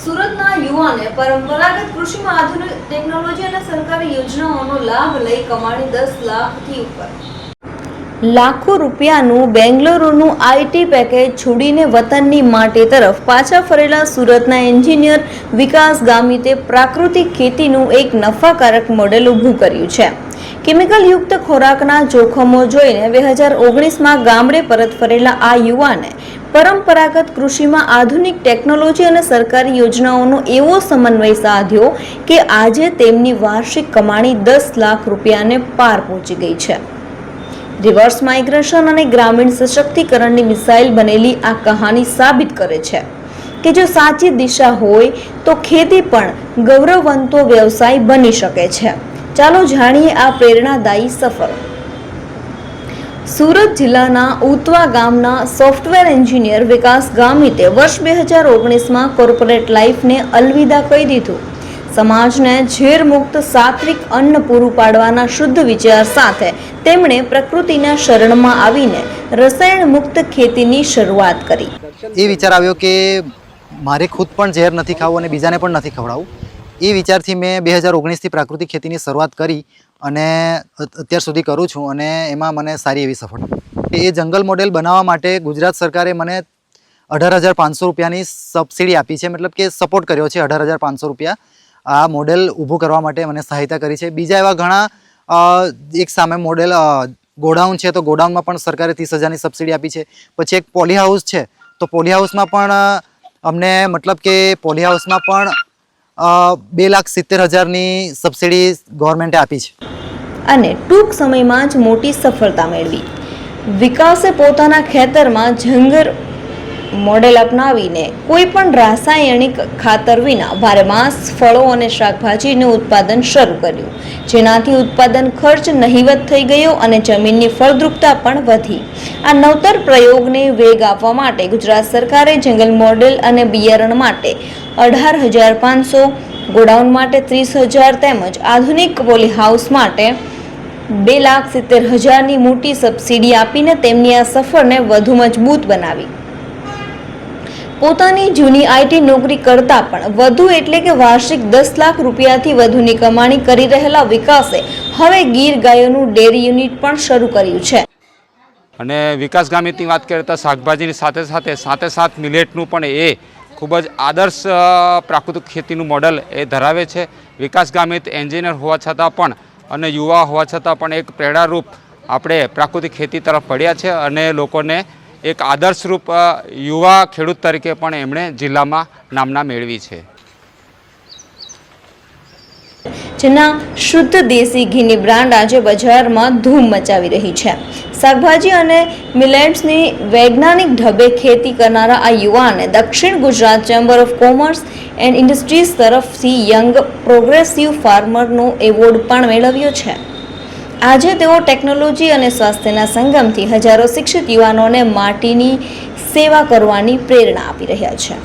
સુરતના યુવાને પરંપરાગત કૃષિમાં આધુનિક ટેકનોલોજી અને સરકારી યોજનાઓનો લાભ લઈ કમાણી 10 લાખથી ઉપર। લાખો રૂપિયાનું બેંગલુરુનું આઈટી પેકેજ છોડીને વતનની માટી તરફ પાછા ફરેલા સુરતના એન્જિનિયર વિકાસ ગામિતે પ્રાકૃતિક ખેતીનું એક નફાકારક મોડેલ ઊભું કર્યું છે। કેમિકલ યુક્ત ખોરાકના જોખમો જોઈને 2019માં ગામડે પરત ફરેલા આ યુવાને પરંપરાગત કૃષિમાં આધુનિક ટેકનોલોજી અને સરકારી યોજનાઓનો એવો સમન્વય સાધ્યો કે આજે તેમની વાર્ષિક કમાણી 10 લાખ રૂપિયાને પાર પહોંચી ગઈ છે। રિવર્સ માઇગ્રેશન અને ગ્રામીણ સશક્તિકરણની મિસાઇલ બનેલી આ કહાની સાબિત કરે છે કે જો સાચી દિશા હોય તો ખેતી પણ ગૌરવવંતો વ્યવસાય બની શકે છે। ચાલો જાણીએ આ પ્રેરણાદાયી સફર। સુરત જિલ્લાના ઉતવા ગામના સોફ્ટવેર એન્જિનિયર વિકાસ ગામિતે વર્ષ 2019માં કોર્પોરેટ લાઈફને અલવિદા કહી દીધું। સમાજને ઝેર મુક્ત સાત્વિક અન્ન પૂરું પાડવાના શુદ્ધ વિચાર સાથે તેમણે પ્રકૃતિના શરણમાં આવીને રસાયણ મુક્ત ખેતીની શરૂઆત કરી। એ વિચાર આવ્યો કે મારે ખુદ પણ ઝેર નથી ખાવું અને બીજાને પણ નથી ખવડાવવું। એ વિચારથી મેં 2019થી પ્રાકૃતિક ખેતીની શરૂઆત કરી અને અત્યાર સુધી કરું છું અને એમાં મને સારી એવી સફળતા। એ જંગલ મોડેલ બનાવવા માટે ગુજરાત સરકારે મને 18,500 રૂપિયાની સબસિડી આપી છે, મતલબ કે સપોર્ટ કર્યો છે। 18,500 રૂપિયા આ મોડેલ ઊભું કરવા માટે મને સહાયતા કરી છે। બીજા એવા ઘણા એક સામે મોડેલ ગોડાઉન છે, તો ગોડાઉનમાં પણ સરકારે 30,000ની સબસિડી આપી છે। પછી એક પોલી હાઉસ છે, તો પોલી હાઉસમાં પણ અમને મતલબ કે પોલી હાઉસમાં પણ 2,70,000ની સબસિડી ગવર્મેન્ટે આપી છે અને ટૂંક સમયમાં જ મોટી સફળતા મેળવી। વિકાસે પોતાના ખેતરમાં જંગર મોડેલ અપનાવીને કોઈ પણ રાસાયણિક ખાતર વિના બારેમાસ ફળો અને શાકભાજીનું ઉત્પાદન શરૂ કર્યું, જેનાથી ઉત્પાદન ખર્ચ નહિવત થઈ ગયો અને જમીનની ફળદ્રુપતા પણ વધી। આ નવતર પ્રયોગને વેગ આપવા માટે ગુજરાત સરકારે જંગલ મોડેલ અને બિયારણ માટે 18,500, ગોડાઉન માટે 30,000 તેમજ આધુનિક પોલી હાઉસ માટે 2,70,000ની મોટી સબસિડી આપીને તેમની આ સફરને વધુ મજબૂત બનાવી। પોતાની જૂની આઈટી નોકરી કરતા પણ વધુ એટલે કે વાર્ષિક 10 લાખ રૂપિયાથી વધુની કમાણી કરી રહેલા વિકાસે હવે ગીર ગાયોનું ડેરી યુનિટ પણ શરૂ કર્યું છે। અને વિકાસ ગામિતની વાત કરીએ તો શાકભાજીની સાથે મિલેટનું પણ એ ખૂબ જ આદર્શ પ્રાકૃતિક ખેતીનું મોડલ એ ધરાવે છે। વિકાસ ગામિત એન્જિનિયર હોવા છતાં પણ અને યુવા હોવા છતાં પણ એક પ્રેરણારૂપ આપણે પ્રાકૃતિક ખેતી તરફ પડ્યા છે અને લોકોને એક આદર્શરૂપ યુવા ખેડૂત તરીકે પણ એમણે જિલ્લામાં નામના મેળવી છે। જેના શુદ્ધ દેશી ઘીની બ્રાન્ડ આજે બજારમાં ધૂમ મચાવી રહી છે। શાકભાજી અને મિલેટ્સની વૈજ્ઞાનિક ઢબે ખેતી કરનારા આ યુવાને દક્ષિણ Gujarat chamber of commerce and industries તરફથી યંગ પ્રોગ્રેસિવ ફાર્મરનો એવોર્ડ પણ મેળવ્યો છે। આજે તેઓ ટેકનોલોજી અને સ્વાસ્થ્યના સંગમથી હજારો શિક્ષિત યુવાનોને માટીની સેવા કરવાની પ્રેરણા આપી રહ્યા છે।